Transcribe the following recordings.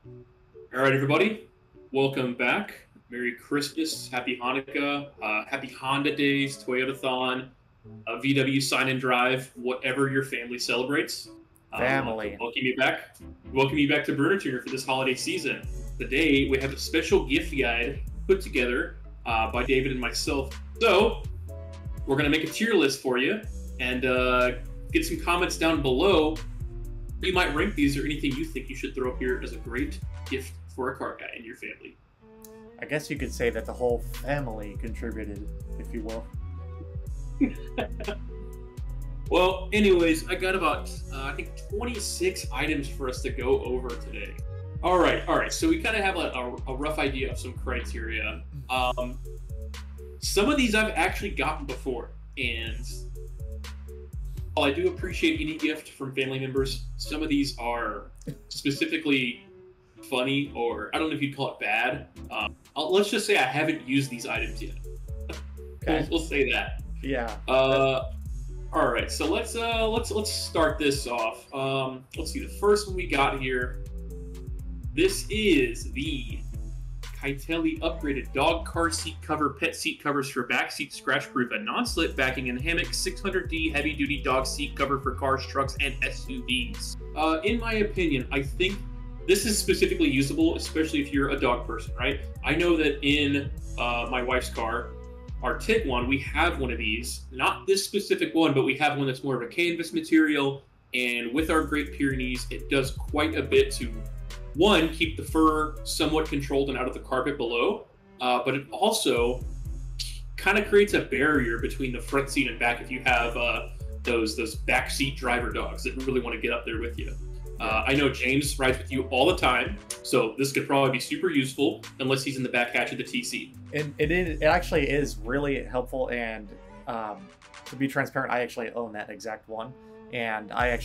All right, everybody, welcome back. Merry Christmas, Happy Hanukkah, Happy Honda Days, Toyotathon, VW Sign and Drive, whatever your family celebrates. We want to Family. welcome you back. Welcome you back to Burner Tuner for this holiday season. Today we have a special gift guide put together by David and myself. So we're going to make a tier list for you and get some comments down below. You might rank these or anything you think you should throw up here as a great gift for a car guy in your family. I guess you could say that the whole family contributed, if you will. Well, anyways, I got about, I think 26 items for us to go over today. All right. So we kind of have a rough idea of some criteria. Some of these I've actually gotten before, and while I do appreciate any gift from family members, some of these are specifically funny, or I don't know if you'd call it bad. Let's just say I haven't used these items yet. Okay. We'll say that. Yeah. All right, so let's start this off. Let's see, the first one we got here. This is the Kaitelli upgraded dog car seat cover, pet seat covers for back seat scratch proof, a non-slip backing and hammock, 600D heavy duty dog seat cover for cars, trucks, and SUVs. In my opinion, I think this is specifically usable, especially if you're a dog person, right? I know that in my wife's car, our Tig one, we have one of these. Not this specific one, but we have one that's more of a canvas material. And with our Great Pyrenees, it does quite a bit to, one, keep the fur somewhat controlled and out of the carpet below. But it also kind of creates a barrier between the front seat and back if you have those backseat driver dogs that really want to get up there with you. I know James rides with you all the time, so this could probably be super useful unless he's in the back hatch of the TC. It actually is really helpful, and to be transparent, I actually own that exact one. And I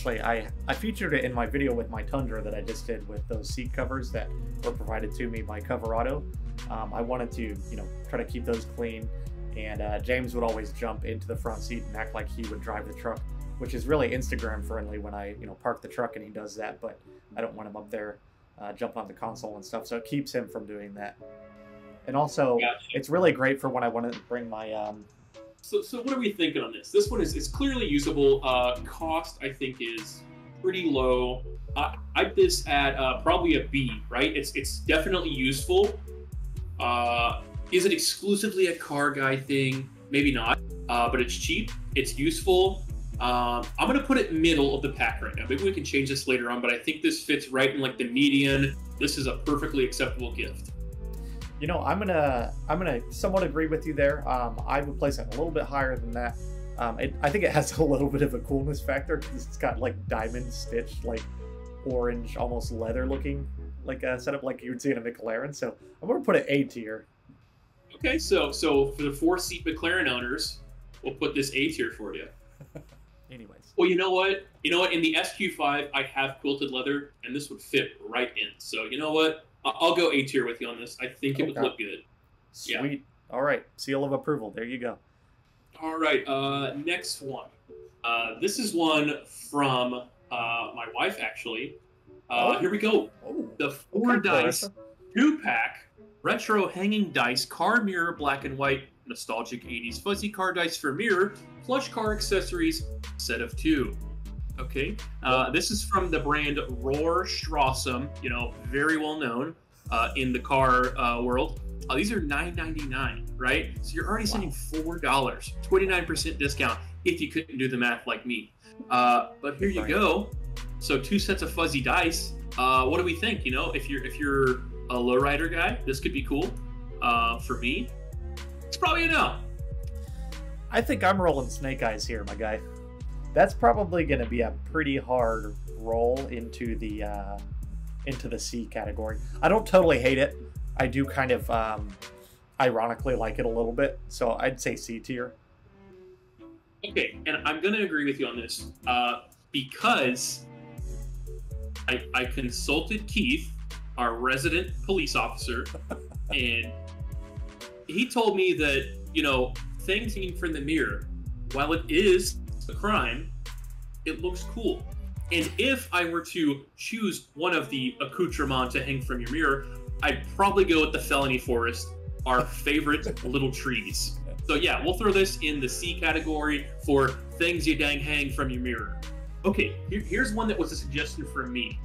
featured it in my video with my Tundra that I just did with those seat covers that were provided to me by Coverado. I wanted to, try to keep those clean, and James would always jump into the front seat and act like he would drive the truck, which is really Instagram friendly when I, park the truck and he does that, but I don't want him up there jumping on the console and stuff, so it keeps him from doing that. And also, It's really great for when I want to bring my... So what are we thinking on this? This one is clearly usable. Cost, I think, is pretty low. I'd this at probably a B, right? It's definitely useful. Is it exclusively a car guy thing? Maybe not, but it's cheap. It's useful. I'm going to put it middle of the pack right now. Maybe we can change this later on, but I think this fits right in like the median. This is a perfectly acceptable gift. I'm gonna somewhat agree with you there. I would place it a little bit higher than that. I think it has a little bit of a coolness factor because it's got like diamond stitched, like orange, almost leather looking, like setup like you would see in a McLaren. So I'm gonna put it A tier. Okay, so for the 4-seat McLaren owners, we'll put this A tier for you. Anyways. Well, you know what? In the SQ5, I have quilted leather, and this would fit right in. So you know what? I'll go A tier with you on this. I think it would look good. Sweet. Yeah. All right. Seal of approval. There you go. All right. Next one. This is one from my wife, actually. Here we go. Oh, the 4-dice 2-pack retro hanging dice car mirror black and white nostalgic 80s fuzzy car dice for mirror plush car accessories set of 2. Okay, this is from the brand Rohrstrassum, very well known in the car world. These are $9.99, right? So you're already spending $4, 29% discount if you couldn't do the math like me. But here you go. So 2 sets of fuzzy dice. What do we think? If you're a lowrider guy, this could be cool. For me, it's probably a no. I think I'm rolling snake eyes here, my guy. That's probably going to be a pretty hard roll into the C category. I don't totally hate it. I do kind of ironically like it a little bit, so I'd say C tier. Okay, and I'm going to agree with you on this because I consulted Keith, our resident police officer, and he told me that, things hanging from the mirror, while it is a crime, it looks cool. And if I were to choose one of the accoutrements to hang from your mirror, I'd probably go with the Felony Forest, our favorite little trees. So yeah, we'll throw this in the C category for things you dang hang from your mirror. Okay, here's one that was a suggestion from me.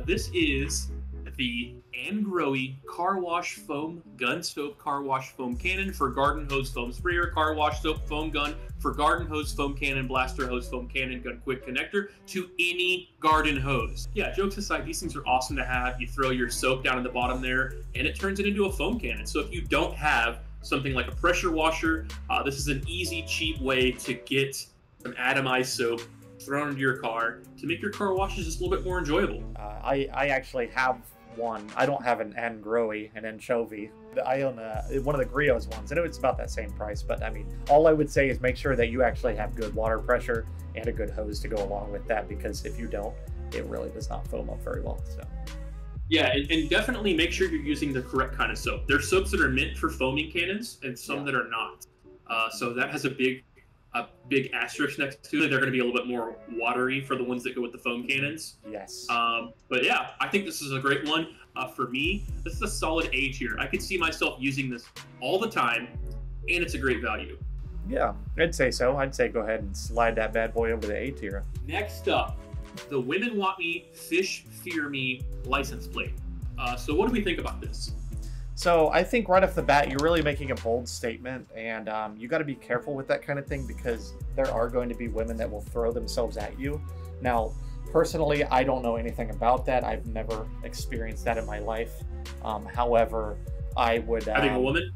This is the Angroe Car Wash Foam Gun Soap Car Wash Foam Cannon for Garden Hose Foam Sprayer, Car Wash Soap Foam Gun for Garden Hose Foam Cannon, Blaster Hose Foam Cannon, Gun Quick Connector to any garden hose. Yeah, jokes aside, these things are awesome to have. You throw your soap down in the bottom there, and it turns it into a foam cannon. So if you don't have something like a pressure washer, this is an easy, cheap way to get some atomized soap thrown into your car to make your car washes just a little bit more enjoyable. I actually have one. I don't have an Angroe, an anchovy. I own one of the Griot's ones. I know it's about that same price, but I mean, all I would say is make sure that you actually have good water pressure and a good hose to go along with that, because if you don't, it really does not foam up very well. So. Yeah, and definitely make sure you're using the correct kind of soap. There's soaps that are meant for foaming cannons and some that are not. So that has a big asterisk next to it. They're going to be a little bit more watery for the ones that go with the foam cannons. Yes. But yeah, I think this is a great one. For me, this is a solid A tier. I could see myself using this all the time, and it's a great value. Yeah, I'd say so. I'd say go ahead and slide that bad boy over the A tier. Next up, the Women Want Me, Fish Fear Me license plate. So what do we think about this? So I think right off the bat, you're really making a bold statement, and you got to be careful with that kind of thing, because there are going to be women that will throw themselves at you. Now, personally, I don't know anything about that. I've never experienced that in my life. However, I would... Having a woman?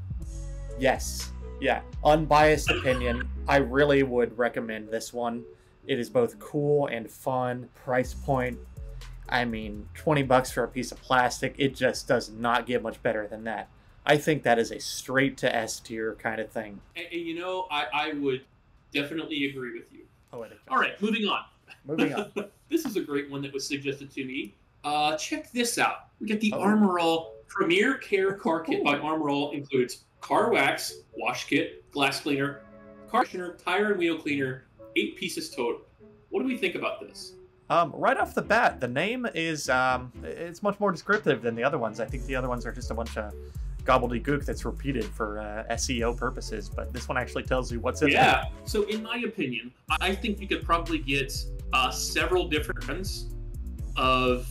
Yes. Yeah. Unbiased opinion. I really would recommend this one. It is both cool and fun. Price point, I mean, 20 bucks for a piece of plastic, it just does not get much better than that. I think that is a straight to S tier kind of thing. And you know, I would definitely agree with you. Poetic. All right, moving on. Moving on. This is a great one that was suggested to me. Check this out. We got the Armor All Premier Care Car Kit by Armor All. Includes car wax, wash kit, glass cleaner, car cleaner, tire and wheel cleaner, 8 pieces total. What do we think about this? Right off the bat, the name is it's much more descriptive than the other ones. I think the other ones are just a bunch of gobbledygook that's repeated for SEO purposes, but this one actually tells you what's in there. Yeah, so in my opinion, I think you could probably get several different kinds of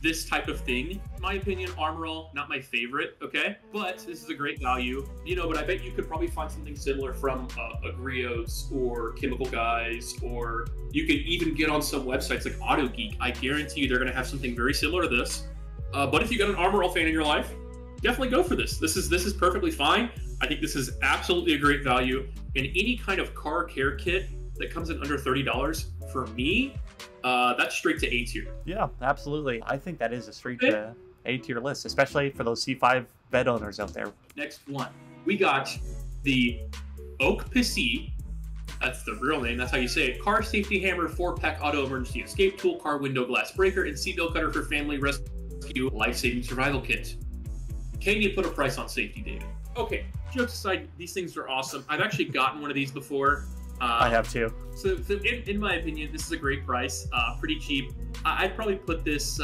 this type of thing. In my opinion, Armor All, not my favorite, okay? But this is a great value, you know, but I bet you could probably find something similar from a Griot's or Chemical Guys, or you could even get on some websites like Auto Geek. I guarantee you they're gonna have something very similar to this. But if you got an Armor All fan in your life, definitely go for this. This is perfectly fine. I think this is absolutely a great value. And any kind of car care kit that comes in under $30, for me, that's straight to A tier. Yeah, absolutely. I think that is a straight to A tier list, especially for those C5 bed owners out there. Next one, we got the Oak Pissy. That's the real name. That's how you say it. Car safety hammer, 4-pack auto emergency escape tool, car window glass breaker, and seatbelt cutter for family rescue life-saving survival kit. Can you put a price on safety, David? Okay, jokes aside, these things are awesome. I've actually gotten one of these before. I have too. So in my opinion, this is a great price, pretty cheap. I'd probably put this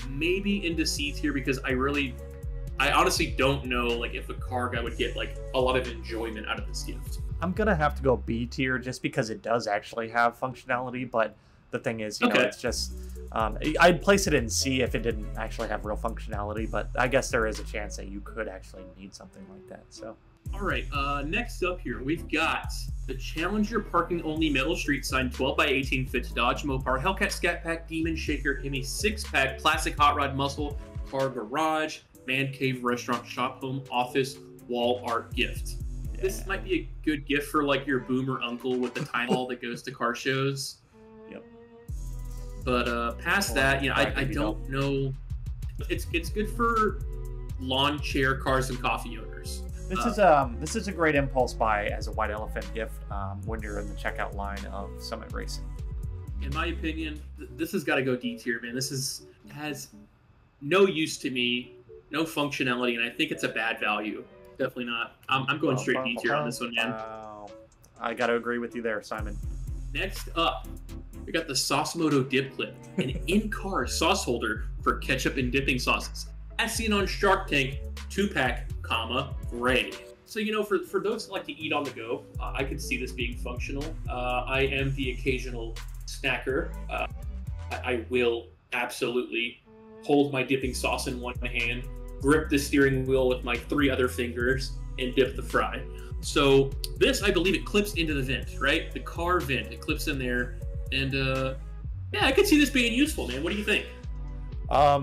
maybe into C tier, because I honestly don't know like if a car guy would get like a lot of enjoyment out of this gift. I'm gonna have to go B tier just because it does actually have functionality, but the thing is, you know, it's just I'd place it in C if it didn't actually have real functionality, but I guess there is a chance that you could actually need something like that. So. All right, next up here, we've got the Challenger Parking Only Metal Street Sign 12 by 18 fits Dodge Mopar Hellcat Scat Pack Demon Shaker Hemi 6-pack Classic Hot Rod Muscle Car Garage Man Cave Restaurant Shop Home Office Wall Art Gift. Yeah. This might be a good gift for like your boomer uncle with the time ball that goes to car shows. Yep. But past that, you know, I don't know. It's good for lawn chair, cars, and coffee owners. This is a great impulse buy as a white elephant gift when you're in the checkout line of Summit Racing. In my opinion, this has got to go D tier, man. This has no use to me, no functionality, and I think it's a bad value. Definitely not. I'm going straight D tier on this one, man. I got to agree with you there, Simon. Next up, we got the Saucemoto dip clip, an in-car sauce holder for ketchup and dipping sauces. As seen on Shark Tank, 2-pack, gray. So, you know, for those that like to eat on the go, I could see this being functional. I am the occasional snacker. I will absolutely hold my dipping sauce in one hand, grip the steering wheel with my 3 other fingers, and dip the fry. So this, I believe it clips into the vent, right? The car vent, it clips in there. And yeah, I could see this being useful, man. What do you think?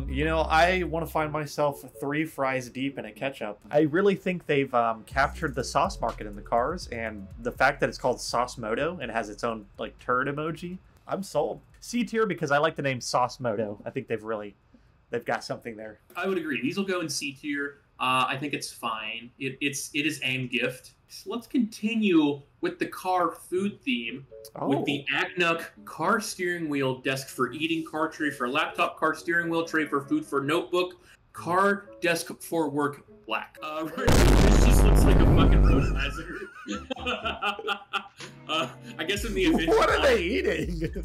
You know, I want to find myself 3 fries deep in a ketchup. I really think they've captured the sauce market in the cars, and the fact that it's called Saucemoto and it has its own like turd emoji, I'm sold. C tier because I like the name Saucemoto. I think they've got something there. I would agree. These will go in C tier. I think it's fine. It is an gift. So let's continue with the car food theme with the Agnuk car steering wheel desk for eating, car tray for laptop, car steering wheel tray for food for notebook, car desk for work black. This just looks like a fucking road hazard. I guess in the event. What are they eating?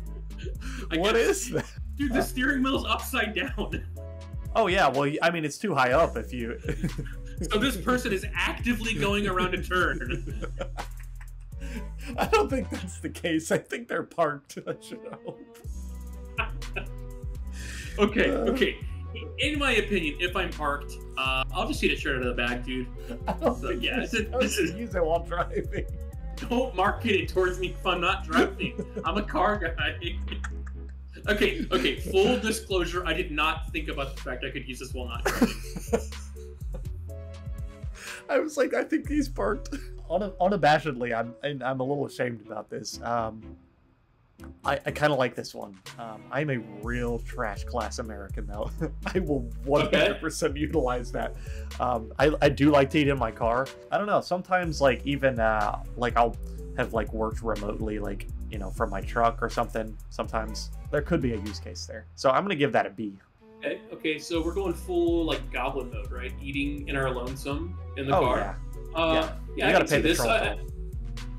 What is that? Dude, the steering wheel's upside down. Oh yeah, well, I mean, it's too high up if you... So this person is actively going around a turn. I don't think that's the case. I think they're parked. I should hope. Okay. In my opinion, if I'm parked, I'll just eat it straight out of the bag, dude. I don't think yeah, this is use it while driving. Don't market it towards me if I'm not driving. I'm a car guy. Okay. Full disclosure, I did not think about the fact I could use this while not driving. I was like, I think he's parked. Unabashedly, I'm a little ashamed about this. I kind of like this one. I'm a real trash class American, though. I will 100% utilize that. I do like to eat in my car. I don't know. Sometimes, like, even, like, I'll have, like, worked remotely, like, you know, from my truck or something. Sometimes there could be a use case there. So I'm going to give that a B. Okay, so we're going full, like, goblin mode, right? Eating in our lonesome in the car. Yeah. You I gotta can see pay the this. troll.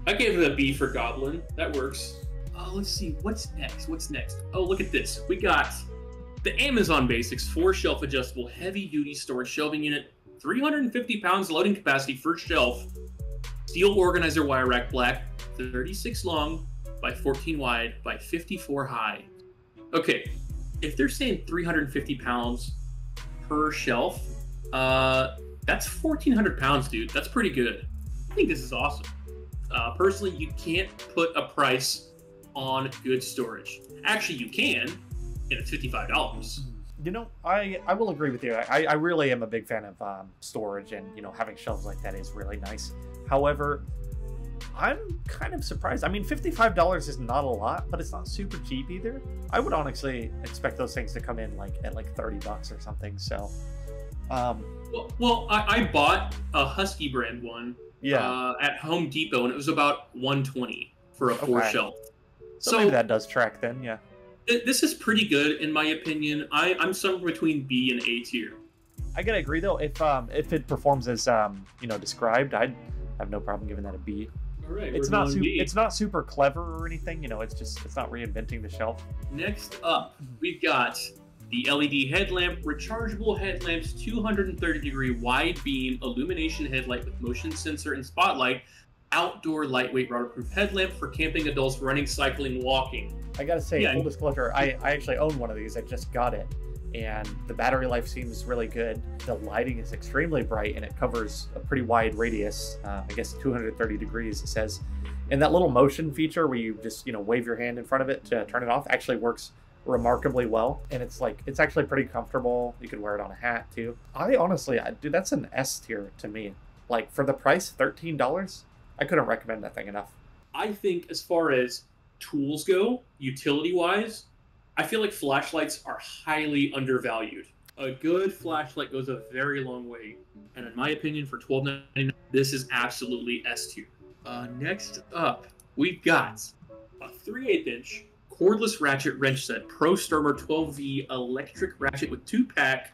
I gave it a B for goblin. That works. Let's see. What's next? Oh, look at this. We got the Amazon Basics 4-shelf adjustable heavy-duty storage shelving unit, 350 pounds loading capacity, first shelf, steel organizer wire rack black, 36 long by 14 wide by 54 high. Okay, if they're saying 350 pounds per shelf, that's 1,400 pounds, dude. That's pretty good. I think this is awesome. Personally, you can't put a price on good storage. Actually, you can, and it's $55. You know, I will agree with you. I really am a big fan of storage, and, you know, having shelves like that is really nice. However, I'm kind of surprised. I mean, $55 is not a lot, but it's not super cheap either. I would honestly expect those things to come in like at like $30 or something. So, well, I bought a Husky brand one. Yeah. At Home Depot, and it was about $120 for a 4-shelf. So maybe that does track then, yeah. This is pretty good in my opinion. I'm somewhere between B and A tier. I gotta agree though. If it performs as you know, described, I'd have no problem giving that a B. All right, it's not super clever or anything. You know, it's not reinventing the shelf. Next up, we've got the LED headlamp, rechargeable headlamps, 230-degree wide beam illumination headlight with motion sensor and spotlight, outdoor lightweight waterproof headlamp for camping adults, running, cycling, walking. I gotta say, full disclosure, I actually own one of these. I just got it, and the battery life seems really good. The lighting is extremely bright, and it covers a pretty wide radius. I guess 230 degrees, it says. And that little motion feature where you just, you know, wave your hand in front of it to turn it off actually works remarkably well, and it's actually pretty comfortable. You could wear it on a hat too. Dude, that's an S tier to me. Like, for the price, $13, I couldn't recommend that thing enough. I think as far as tools go, utility wise, I feel like flashlights are highly undervalued. A good flashlight goes a very long way, and in my opinion, for $12.99, this is absolutely S tier. Next up, we've got a 3/8-inch cordless ratchet wrench set, Pro Stormer 12V electric ratchet with 2-pack,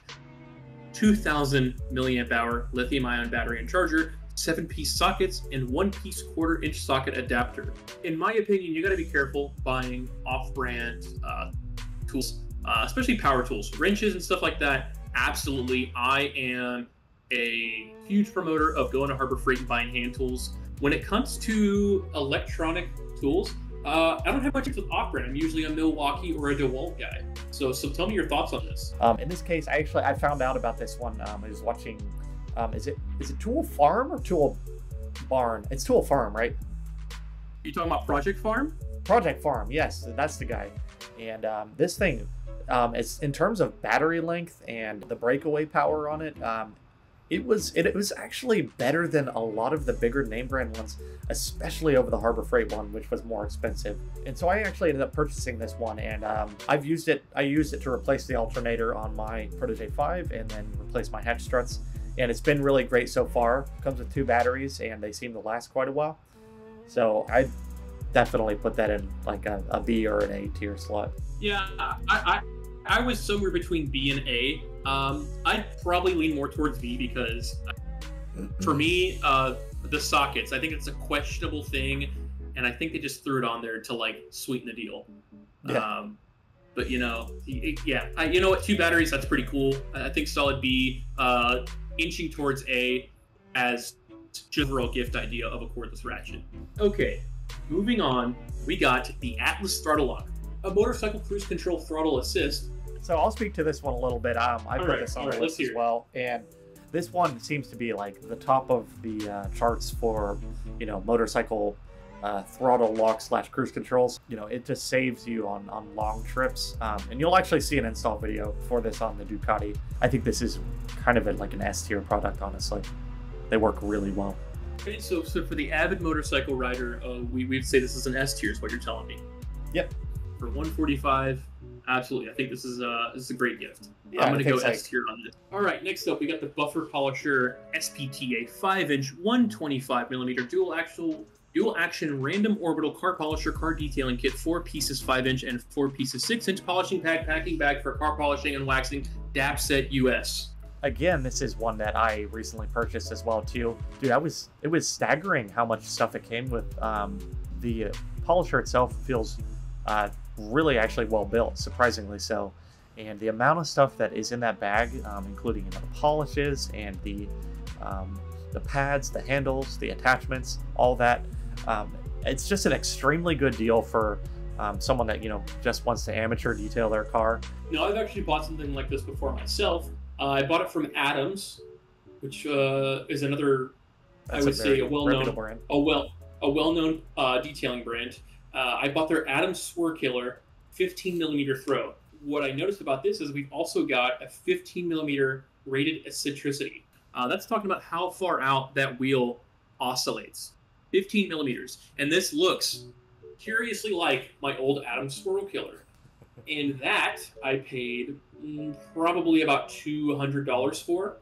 2,000 milliamp hour lithium-ion battery and charger, 7-piece sockets, and 1-piece 1/4-inch socket adapter. In my opinion, you got to be careful buying off-brand tools, especially power tools, wrenches and stuff like that. Absolutely, I am a huge promoter of going to Harbor Freight and buying hand tools. When it comes to electronic tools, I don't have much with off-brand. I'm usually a Milwaukee or a DeWalt guy. So tell me your thoughts on this. In this case, I found out about this one. I was watching. Is it Tool Farm or Tool Barn? It's Tool Farm, right? You talking about Project Farm? Project Farm, yes, that's the guy. And this thing, is in terms of battery length and the breakaway power on it. It was actually better than a lot of the bigger name brand ones, especially over the Harbor Freight one, which was more expensive. And so I actually ended up purchasing this one, and I used it to replace the alternator on my Protege 5 and then replace my hatch struts. And it's been really great so far. Comes with 2 batteries, and they seem to last quite a while. So I definitely put that in like a B or an A tier slot. Yeah, I was somewhere between B and A. I'd probably lean more towards B because for me, the sockets, I think it's a questionable thing, and I think they just threw it on there to like sweeten the deal. Yeah. But you know what? 2 batteries, that's pretty cool. I think solid B, inching towards A as just a real gift idea of a cordless ratchet. Okay, moving on, we got the Atlas Throttle Lock, a motorcycle cruise control throttle assist. So I'll speak to this one a little bit. I put this on the list as well, and this one seems to be like the top of the charts for, you know, motorcycle throttle lock / cruise controls. You know, it just saves you on long trips, and you'll actually see an install video for this on the Ducati. I think this is kind of like an S tier product, honestly. They work really well. Okay, so for the avid motorcycle rider, we'd say this is an S tier, is what you're telling me. Yep. For $145, absolutely. I think this is a great gift. Yeah, I'm going to go S tier on this. All right, next up, we got the Buffer Polisher SPTA 5-inch 125mm dual action random orbital car polisher car detailing kit, 4 pieces 5-inch and 4 pieces 6-inch polishing pad packing bag for car polishing and waxing, DAP set US. Again, this is one that I recently purchased as well too. Dude, it was staggering how much stuff it came with. The polisher itself feels really actually well built, surprisingly so. And the amount of stuff that is in that bag, including, you know, the polishes and the pads, the handles, the attachments, all that. It's just an extremely good deal for someone that, you know, just wants to amateur detail their car. You know, I've actually bought something like this before myself. I bought it from Adams, which is another, That's I would say, a well-known brand. a well-known detailing brand. I bought their Adams Swirl Killer 15mm throw. What I noticed about this is we've also got a 15mm rated eccentricity. That's talking about how far out that wheel oscillates. 15mm. And this looks curiously like my old Adams Swirl Killer. And that I paid probably about $200 for.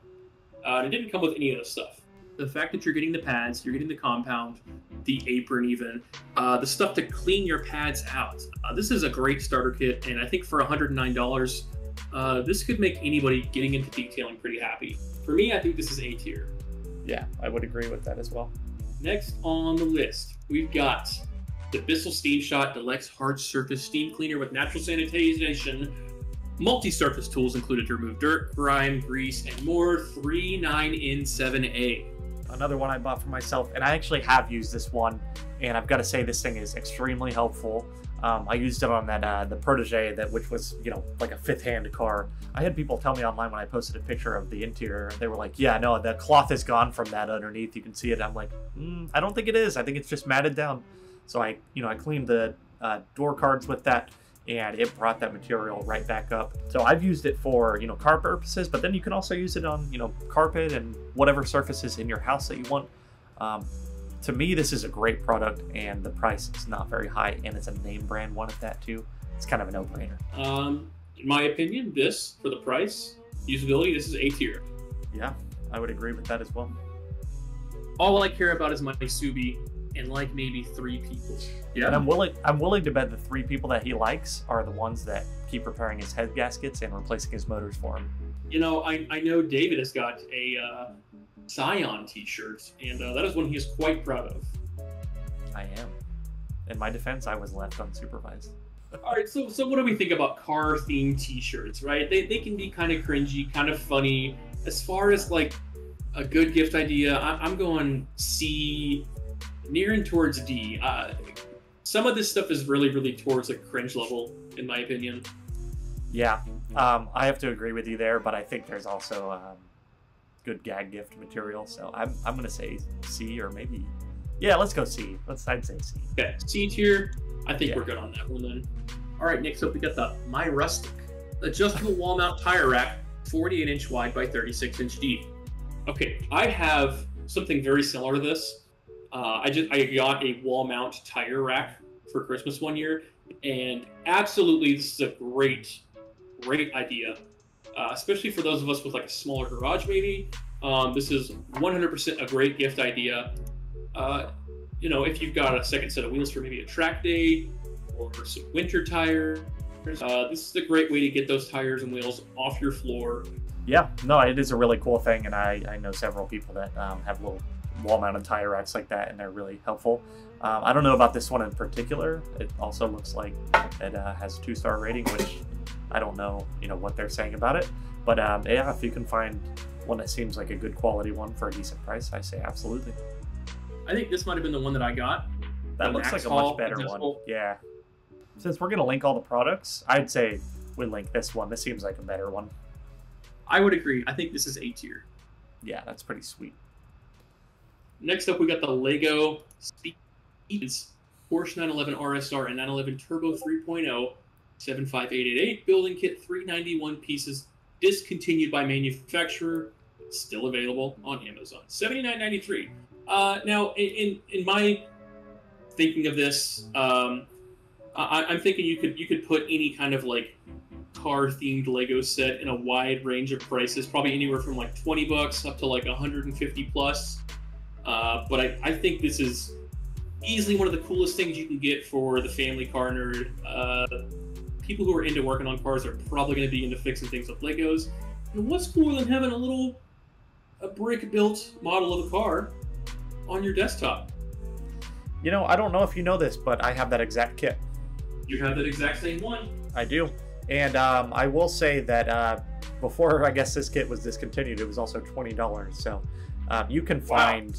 And it didn't come with any of this stuff. The fact that you're getting the pads, you're getting the compound, the apron even, the stuff to clean your pads out. This is a great starter kit, and I think for $109, this could make anybody getting into detailing pretty happy. For me, I think this is A tier. Yeah, I would agree with that as well. Next on the list, we've got the Bissell Steam Shot Deluxe Hard Surface Steam Cleaner with natural sanitation. Multi-surface tools included to remove dirt, grime, grease, and more. 39N7A. Another one I bought for myself, and I actually have used this one, and I've got to say this thing is extremely helpful. I used it on that the Protege, which was, you know, like a 5th-hand car. I had people tell me online when I posted a picture of the interior, they were like, yeah, no, the cloth is gone from that underneath. You can see it. I'm like, I don't think it is. I think it's just matted down. So I cleaned the door cards with that, and it brought that material right back up. So I've used it for, you know, car purposes, but then you can also use it on, you know, carpet and whatever surfaces in your house that you want. To me, this is a great product, and the price is not very high, and it's a name brand one at that too. It's kind of a no-brainer. In my opinion, this, for the price, usability, this is A tier. Yeah, I would agree with that as well. All I care about is my Subi and like maybe 3 people. Yeah. And I'm willing to bet the 3 people that he likes are the ones that keep repairing his head gaskets and replacing his motors for him. You know, I know David has got a Scion t-shirt, and that is one he is quite proud of. I am. In my defense, I was left unsupervised. All right, so what do we think about car-themed t-shirts, right? They can be kind of cringy, kind of funny. As far as like a good gift idea, I'm going C, nearing towards D. Some of this stuff is really towards a cringe level, in my opinion. Yeah, I have to agree with you there, but I think there's also good gag gift material, so I'm going to say C, or maybe... Yeah, let's go C. I'd say C. Okay, C tier. I think we're good on that one then. All right, next up we got the My Rustic adjustable wall mount tire rack, 48-inch wide by 36-inch deep. Okay, I have something very similar to this. I got a wall mount tire rack for Christmas one year, and absolutely this is a great idea, especially for those of us with like a smaller garage maybe. This is 100% a great gift idea. You know, if you've got a second set of wheels for maybe a track day or some winter tires, this is a great way to get those tires and wheels off your floor. Yeah, no, it is a really cool thing, and I know several people that have little wall-mounted tire racks like that, and they're really helpful. I don't know about this one in particular. It also looks like it has a 2-star rating, which I don't know, what they're saying about it. But yeah, if you can find one that seems like a good quality one for a decent price, I say absolutely. I think this might have been the one that I got. That looks like a much better one. Yeah. Since we're going to link all the products, I'd say we link this one. This seems like a better one. I would agree. I think this is A tier. Yeah, that's pretty sweet. Next up, we got the Lego Speeds Porsche 911 RSR and 911 Turbo 3.0 75888 building kit, 391 pieces, discontinued by manufacturer, still available on Amazon, $79.93. Now, in my thinking of this, I'm thinking you could put any kind of like car-themed Lego set in a wide range of prices, probably anywhere from like $20 up to like 150 plus. But I think this is easily one of the coolest things you can get for the family car nerd. People who are into working on cars are probably going to be into fixing things with Legos. And what's cooler than having a brick-built model of a car on your desktop? I don't know if you know this, but I have that exact kit. You have that exact same one? I do. And I will say that before, I guess, this kit was discontinued, it was also $20. So you can find...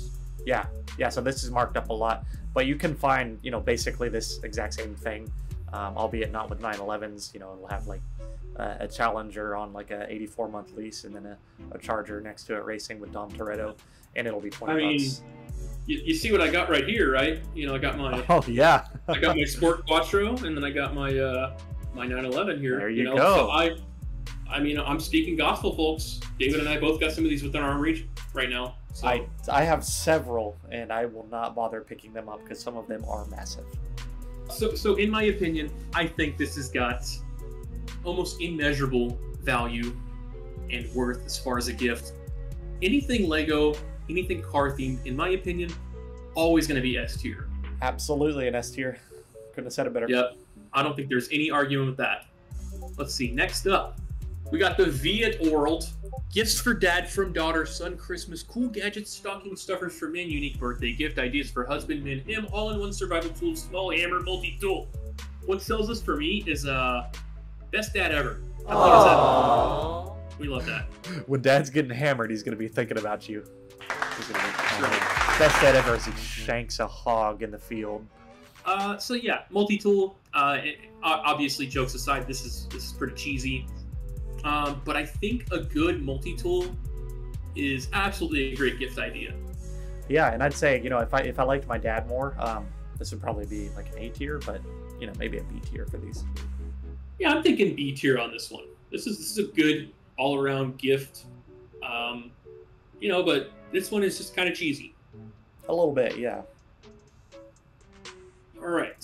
Wow. Yeah, so this is marked up a lot. But you can find, basically this exact same thing, albeit not with 911s. It'll have like a Challenger on like a 84-month lease, and then a Charger next to it racing with Dom Toretto, and it'll be $20. You see what I got right here, right? I got my... Oh, yeah. I got my Sport Quattro, and then I got my my 911 here. There you go. So I'm speaking gospel, folks. David and I both got some of these within our reach right now. So. I have several, and I will not bother picking them up because some of them are massive. So in my opinion, I think this has got almost immeasurable value and worth as far as a gift. Anything Lego, anything car themed, in my opinion, always going to be S tier. Absolutely an S tier. Couldn't have said it better. Yep. I don't think there's any argument with that. Let's see. Next up, we got the Viet World. Gifts for dad from daughter, son, Christmas, cool gadgets, stocking stuffers for men, unique birthday gift ideas for husband, men, him, all-in-one survival tools, small hammer, multi-tool. What sells this for me is best dad ever. How about that? We love that. When dad's getting hammered, he's going to be thinking about you. He's gonna be, best dad ever as he shanks a hog in the field. So yeah, multi-tool. Obviously, jokes aside, this is pretty cheesy. But I think a good multi-tool is absolutely a great gift idea. Yeah, and I'd say, if I liked my dad more, this would probably be like an A tier, but maybe a B tier for these. Yeah, I'm thinking B tier on this one. This is a good all-around gift. But this one is just kind of cheesy. A little bit, yeah. All right.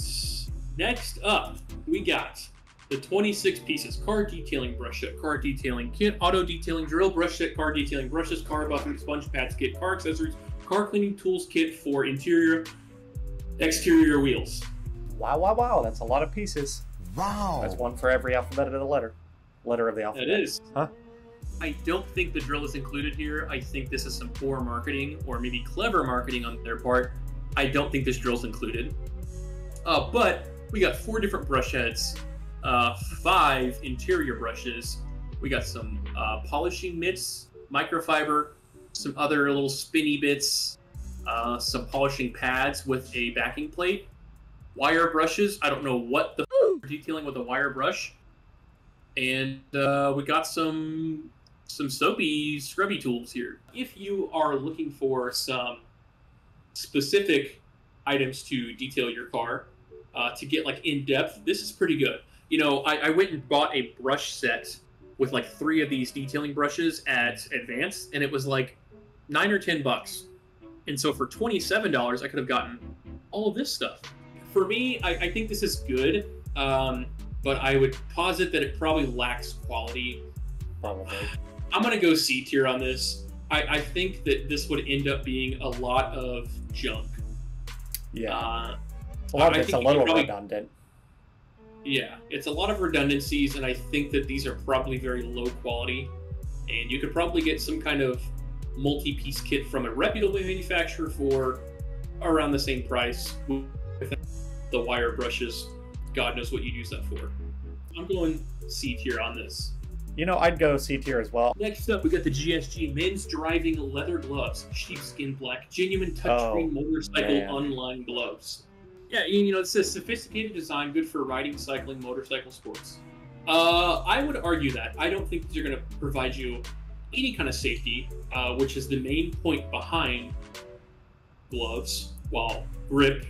Next up, we got the 26 pieces car detailing brush set, car detailing kit, auto detailing drill brush set, car detailing brushes, car buffing, sponge pads kit, car accessories, car cleaning tools kit for interior, exterior wheels. Wow. That's a lot of pieces. Wow. That's one for every alphabet of the letter of the alphabet. It is. Huh? I don't think the drill is included here. I think this is some poor marketing, or maybe clever marketing on their part. I don't think this drill's included. But we got 4 different brush heads, 5 interior brushes. We got some polishing mitts, microfiber, some other little spinny bits, some polishing pads with a backing plate, wire brushes. I don't know what the detailing with a wire brush. And we got some soapy, scrubby tools here. If you are looking for some specific items to detail your car, to get like in depth, this is pretty good. You know, I went and bought a brush set with like 3 of these detailing brushes at Advance, and it was like $9 or $10. And so for $27, I could have gotten all of this stuff. For me, I think this is good, but I would posit that it probably lacks quality. Probably. I'm gonna go C tier on this. I think that this would end up being a lot of junk. Yeah. Well, it's a little redundant. Yeah, it's a lot of redundancies, and I think that these are probably very low quality. And you could probably get some kind of multi-piece kit from a reputable manufacturer for around the same price with the wire brushes. God knows what you'd use that for. I'm going C tier on this. You know, I'd go C tier as well. Next up, we got the GSG Men's Driving Leather Gloves, sheepskin black, genuine touchscreen motorcycle unlined gloves. Yeah, you know, it's a sophisticated design, good for riding, cycling, motorcycle sports. I would argue that. I don't think they're going to provide you any kind of safety, which is the main point behind gloves. While grip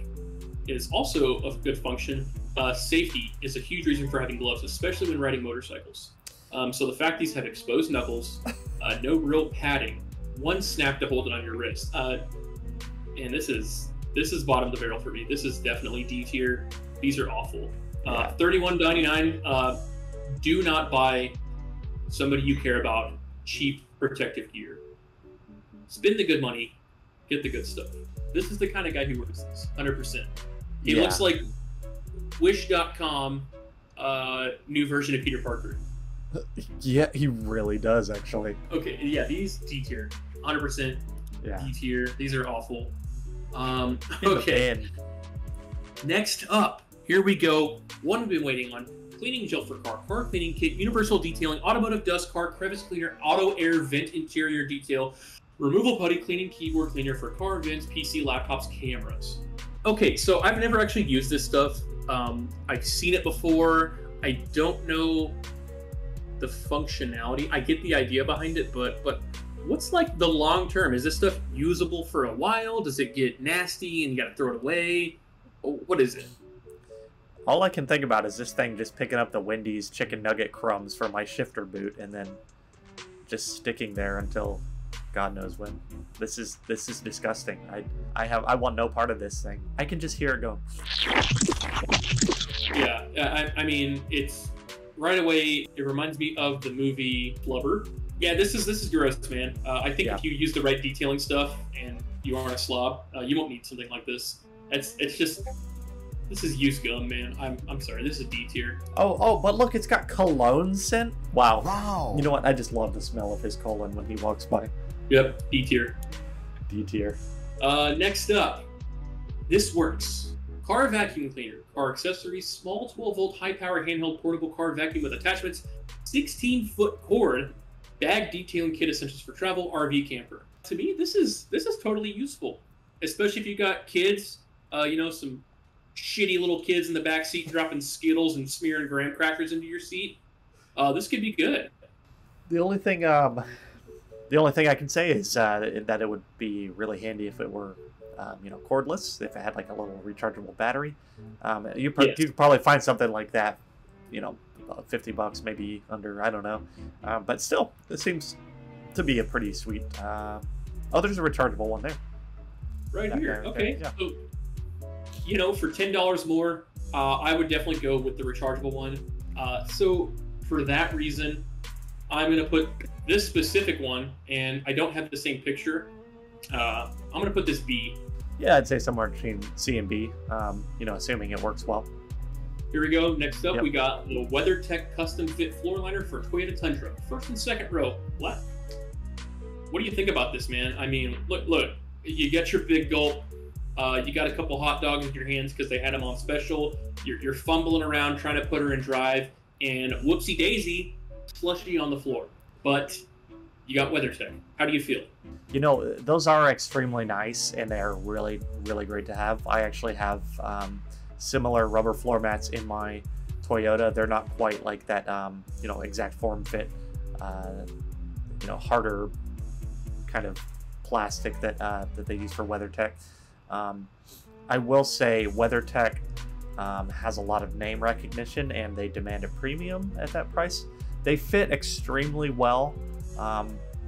is also of good function, safety is a huge reason for having gloves, especially when riding motorcycles. So the fact these have exposed knuckles, no real padding, 1 snap to hold it on your wrist, and this is bottom of the barrel for me. This is definitely D tier. These are awful. $31.99. Do not buy somebody you care about cheap protective gear. Spend the good money, get the good stuff. This is the kind of guy who wears this, 100%. He looks like Wish.com new version of Peter Parker. Yeah, he really does, actually. Okay, yeah, these D tier, 100%. Yeah. D tier. These are awful. Okay. Next up, here we go. One we've been waiting on: cleaning gel for car cleaning kit, universal detailing, automotive dust car, crevice cleaner, auto air vent interior detail, removal putty cleaning, keyboard cleaner for car vents, PC, laptops, cameras. Okay, so I've never actually used this stuff. I've seen it before. I don't know the functionality. I get the idea behind it, but what's like the long term? Is this stuff usable for a while? Does it get nasty and you gotta throw it away? What is it? All I can think about is this thing just picking up the Wendy's chicken nugget crumbs from my shifter boot and then just sticking there until God knows when. This is disgusting. I want no part of this thing. I can just hear it go. Yeah, I mean, it's right away. It reminds me of the movie Blubber. Yeah, this is gross, man. I think if you use the right detailing stuff and you aren't a slob, you won't need something like this. It's just, this is used gum, man. I'm sorry, this is D tier. Oh, but look, it's got cologne scent. Wow. You know what? I just love the smell of his cologne when he walks by. Yep, D tier. D tier. Next up, this works. Car vacuum cleaner, car accessories, small 12-volt high-power handheld portable car vacuum with attachments, 16-foot cord, bag detailing kit essentials for travel, RV camper. To me, this is totally useful, especially if you got kids. You know, some shitty little kids in the back seat dropping Skittles and smearing graham crackers into your seat. This could be good. The only thing I can say is that it would be really handy if it were, you know, cordless. If it had like a little rechargeable battery, you could probably find something like that, you know, $50 maybe under. I don't know, but still, this seems to be a pretty sweet. Oh, there's a rechargeable one there. Right here. Okay. Yeah. So, you know, for $10 more, I would definitely go with the rechargeable one. So for that reason, I'm going to put this specific one, and I don't have the same picture. I'm going to put this B. Yeah, I'd say somewhere between C and B, you know, assuming it works well. Here we go. Next up, Yep. we got the WeatherTech Custom Fit Floor Liner for Toyota Tundra. First and second row, left. What do you think about this, man? I mean, look. You get your big gulp. You got a couple hot dogs in your hands because they had them on special. You're fumbling around trying to put her in drive, and whoopsie daisy, slushy on the floor. But you got WeatherTech. How do you feel? You know, those are extremely nice, and they're really, really great to have. I actually have similar rubber floor mats in my Toyota. They're not quite like that, you know, exact form fit, you know, harder kind of plastic that that they use for WeatherTech. I will say WeatherTech has a lot of name recognition, and they demand a premium at that price. They fit extremely well.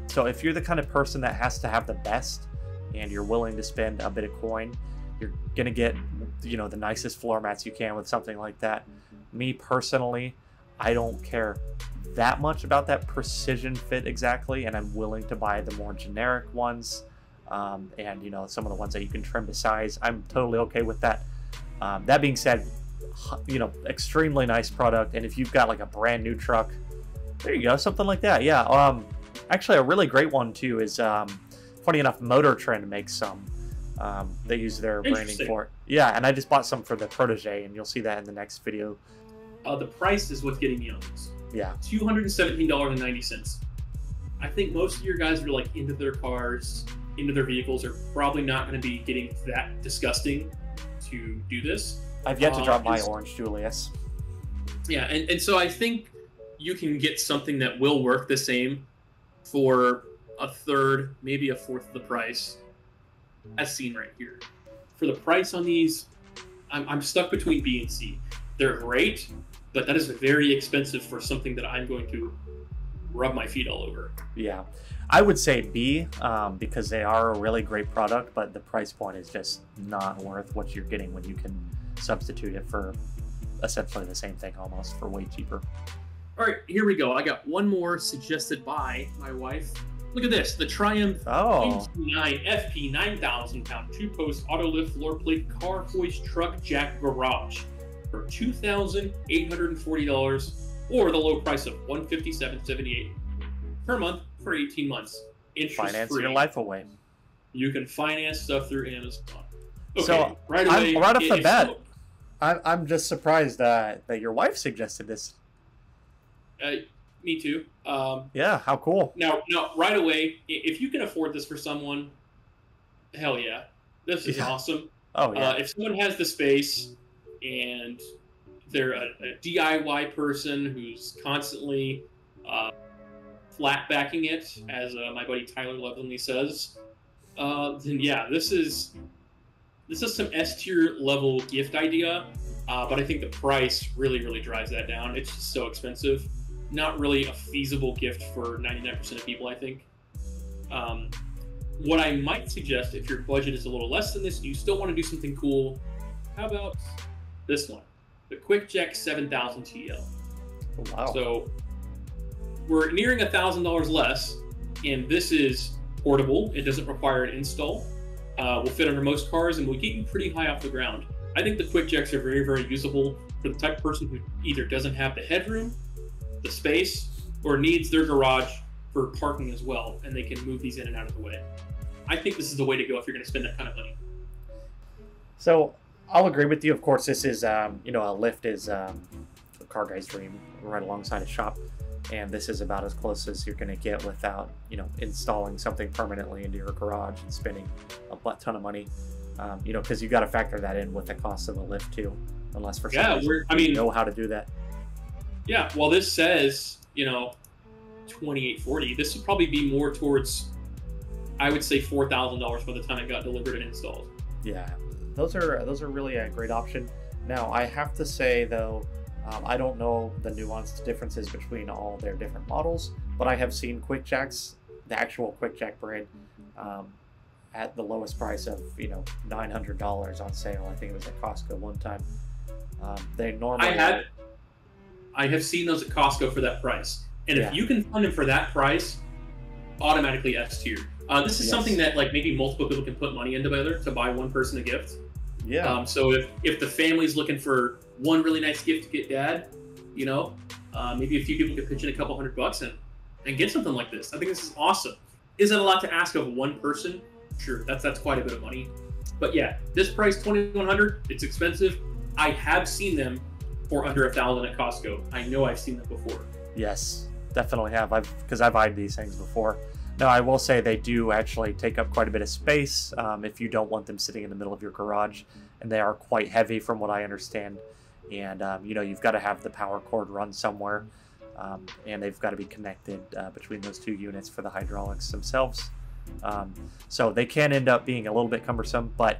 So if you're the kind of person that has to have the best and you're willing to spend a bit of coin, you're gonna get, you know, the nicest floor mats you can with something like that. Me personally, I don't care that much about that precision fit exactly, and I'm willing to buy the more generic ones, and you know, some of the ones that you can trim to size. I'm totally okay with that. That being said, you know, extremely nice product, and if you've got like a brand new truck, there you go, something like that. Yeah. Actually, a really great one too is, funny enough, Motor Trend makes some. They use their branding for it. Yeah, and I just bought some for the Protege, and you'll see that in the next video. The price is what's getting me on this. Yeah. $217.90. I think most of your guys who are like into their cars, into their vehicles, are probably not going to be getting that disgusting to do this. I've yet to drop my orange Julius. Yeah, and so I think you can get something that will work the same for a third, maybe a fourth of the price, as seen right here. For the price on these, I'm stuck between B and C. They're great, but that is very expensive for something that I'm going to rub my feet all over. Yeah, I would say B, because they are a really great product, but the price point is just not worth what you're getting when you can substitute it for essentially the same thing almost for way cheaper. All right, here we go. I got one more suggested by my wife. Look at this, the Triumph 29 FP 9,000 pound 2-post auto lift floor plate car hoist truck jack garage for $2,840, or the low price of $157.78 per month for 18 months. Interest Finance free. your life away. You can finance stuff through Amazon. Okay, so right away, right off the bat, I'm just surprised that your wife suggested this. Me too. Yeah, how cool. Now, right away, if you can afford this for someone, hell yeah, this is awesome. Oh yeah. If someone has the space and they're a DIY person who's constantly flat backing it, as my buddy Tyler lovingly says, then yeah, this is some S tier level gift idea. But I think the price really drives that down. It's just so expensive. Not really a feasible gift for 99% of people, I think. What I might suggest, if your budget is a little less than this and you still want to do something cool, how about this one? The QuickJack 7000 TL. Oh, wow. So we're nearing $1,000 less, and this is portable. It doesn't require an install. Will fit under most cars and will get you pretty high off the ground. I think the QuickJacks are very usable for the type of person who either doesn't have the headroom, the space, or needs their garage for parking as well, and they can move these in and out of the way. I think this is the way to go if you're going to spend that kind of money. So I'll agree with you. Of course, this is, you know, a lift is a car guy's dream right alongside a shop, and this is about as close as you're going to get without, you know, installing something permanently into your garage and spending a butt ton of money. You know, because you got to factor that in with the cost of the lift too, unless for some reason you know how to do that. Yeah, well, this says, you know, $2,840. This would probably be more towards, I would say, $4,000 by the time it got delivered and installed. Yeah, those are really a great option. Now, I have to say though, I don't know the nuanced differences between all their different models, but I have seen QuickJacks, the actual QuickJack brand, at the lowest price of, you know, $900 on sale. I think it was at Costco one time. They normally I have seen those at Costco for that price. And if you can find them for that price, automatically S tier. This is something that like maybe multiple people can put money in together to buy one person a gift. So if the family's looking for one really nice gift to get dad, you know, maybe a few people could pitch in a couple $100 and get something like this. I think this is awesome. Is it a lot to ask of one person? Sure, that's quite a bit of money. But yeah, this price, $2,100, it's expensive. I have seen them for under $1,000 at Costco. I know I've seen them before. Yes, definitely have. Because I've eyed these things before. Now, I will say they do actually take up quite a bit of space if you don't want them sitting in the middle of your garage, and they are quite heavy from what I understand. And you know, you've got to have the power cord run somewhere, and they've got to be connected between those two units for the hydraulics themselves. So they can end up being a little bit cumbersome, but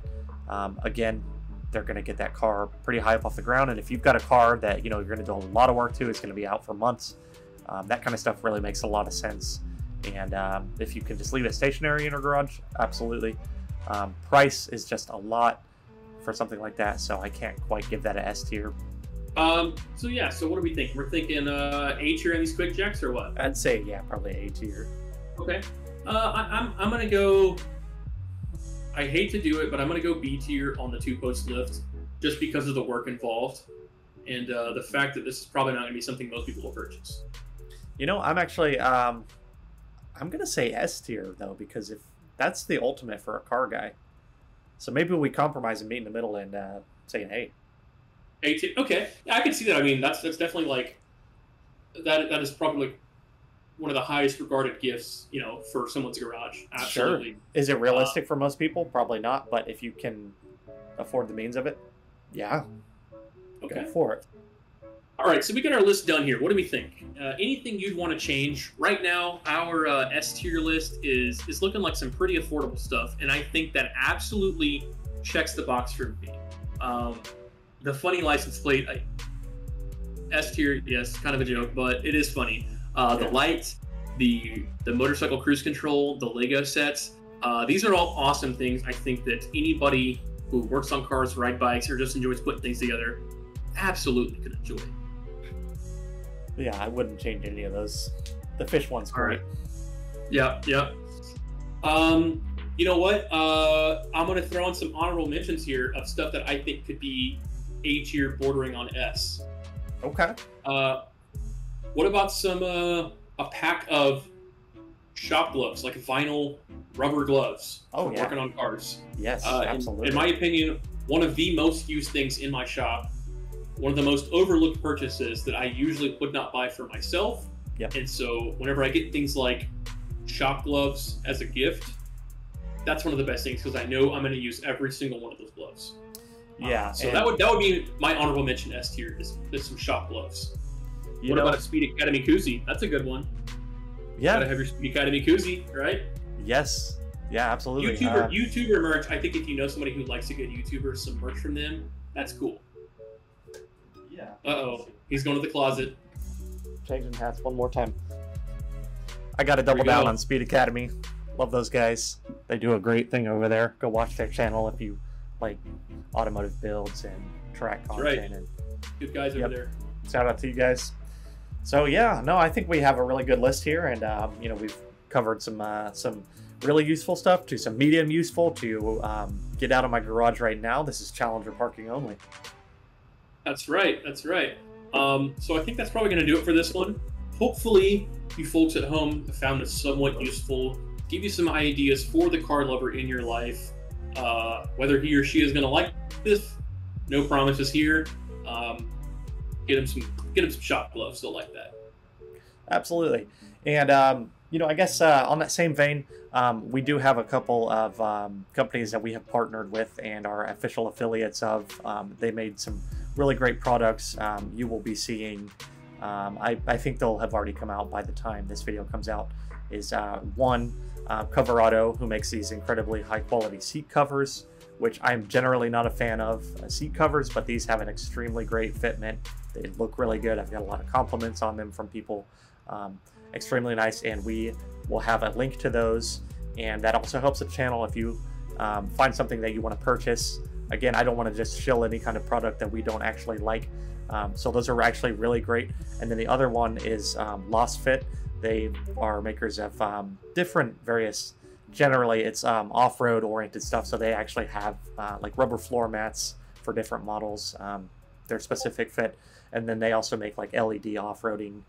again, they're going to get that car pretty high up off the ground. And if you've got a car that, you know, you're going to do a lot of work to, it's going to be out for months, that kind of stuff really makes a lot of sense. And if you can just leave it stationary in your garage, absolutely. Price is just a lot for something like that, so I can't quite give that an S tier. So yeah, so what do we think? We're thinking A tier on these quick jacks or what? I'd say, yeah, probably A tier. Okay. I'm gonna go. I hate to do it, but I'm gonna go B tier on the 2-post lift, just because of the work involved, and the fact that this is probably not gonna be something most people will purchase. You know, I'm actually I'm gonna say S tier though, because if that's the ultimate for a car guy, so maybe we compromise and meet in the middle and say an A. A tier. Okay, yeah, I can see that. I mean, that's definitely like that is probably like one of the highest regarded gifts, you know, for someone's garage. Absolutely. Sure. Is it realistic for most people? Probably not. But if you can afford the means of it, yeah. Okay. Go for it. All right, so we got our list done here. What do we think? Anything you'd want to change? Right now, our S tier list is looking like some pretty affordable stuff, and I think that absolutely checks the box for me. The funny license plate, S tier, yes, kind of a joke, but it is funny. The lights, the motorcycle cruise control, the Lego sets, these are all awesome things. I think that anybody who works on cars, ride bikes, or just enjoys putting things together absolutely could enjoy it. Yeah, I wouldn't change any of those. The fish one's great. All right. Yeah. You know what? I'm going to throw in some honorable mentions here of stuff that I think could be A tier bordering on S. Okay. What about some a pack of shop gloves, like vinyl rubber gloves for working on cars? Yes, absolutely. In my opinion, one of the most used things in my shop, one of the most overlooked purchases that I usually would not buy for myself. Yep. And so whenever I get things like shop gloves as a gift, that's one of the best things because I know I'm going to use every single one of those gloves. Yeah. So that would be my honorable mention S tier is some shop gloves. What about a Speed Academy koozie? That's a good one. Yeah. Gotta have your Speed Academy koozie, right? Yes. Yeah, absolutely. YouTuber merch. I think if you know somebody who likes a good YouTuber, some merch from them, that's cool. Yeah. Uh-oh. He's going to the closet. Changing hats one more time. I got to double down on Speed Academy. Love those guys. They do a great thing over there. Go watch their channel if you like automotive builds and track content. Right. And good guys over there. Shout out to you guys. So yeah, no, I think we have a really good list here, and you know, we've covered some really useful stuff to some medium useful to get out of my garage right now. This is Challenger parking only. That's right. So I think that's probably going to do it for this one. Hopefully, you folks at home have found this somewhat useful. Give you some ideas for the car lover in your life. Whether he or she is going to like this, no promises here. Get him some shop gloves. They'll like that. Absolutely. And you know, I guess on that same vein, we do have a couple of companies that we have partnered with and are official affiliates of. They made some really great products. You will be seeing, I think they'll have already come out by the time this video comes out, is one, Coverado, who makes these incredibly high quality seat covers, which I'm generally not a fan of seat covers, but these have an extremely great fitment. They look really good. I've got a lot of compliments on them from people. Extremely nice, and we will have a link to those, and that also helps the channel if you find something that you want to purchase. Again, I don't want to just shill any kind of product that we don't actually like, so those are actually really great. And then the other one is Lasfit. They are makers of different various generally it's off-road oriented stuff. So they actually have like rubber floor mats for different models, their specific fit. And then they also make like LED off-roading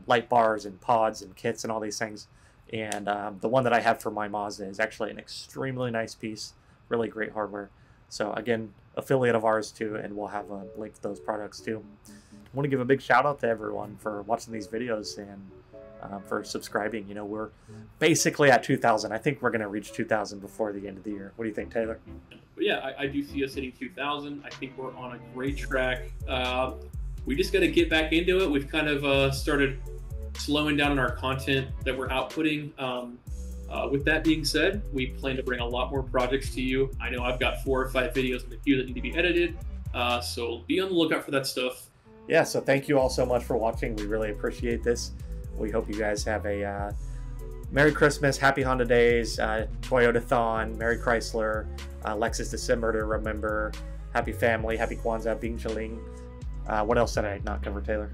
light bars and pods and kits and all these things. And the one that I have for my Mazda is actually an extremely nice piece, really great hardware. So again, affiliate of ours too, and we'll have a link to those products too. I want to give a big shout out to everyone for watching these videos and for subscribing. You know, we're basically at 2,000. I think we're going to reach 2,000 before the end of the year. What do you think, Taylor? But yeah, I do see us hitting 2,000. I think we're on a great track. We just got to get back into it. We've kind of started slowing down on our content that we're outputting. With that being said, we plan to bring a lot more projects to you. I know I've got 4 or 5 videos in the queue that need to be edited, so be on the lookout for that stuff. Yeah, so thank you all so much for watching. We really appreciate this. We hope you guys have a Merry Christmas, Happy Honda Days, Toyota-thon, Merry Chrysler, Lexus December to remember, Happy Family, Happy Kwanzaa, Bing Chaling. What else did I not cover, Taylor?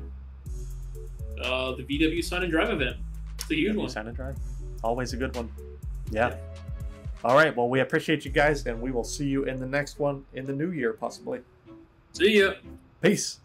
The VW Sign and Drive event. It's a huge one. Sign and Drive. Always a good one. Yeah. All right. Well, we appreciate you guys, and we will see you in the next one in the new year, possibly. See ya. Peace.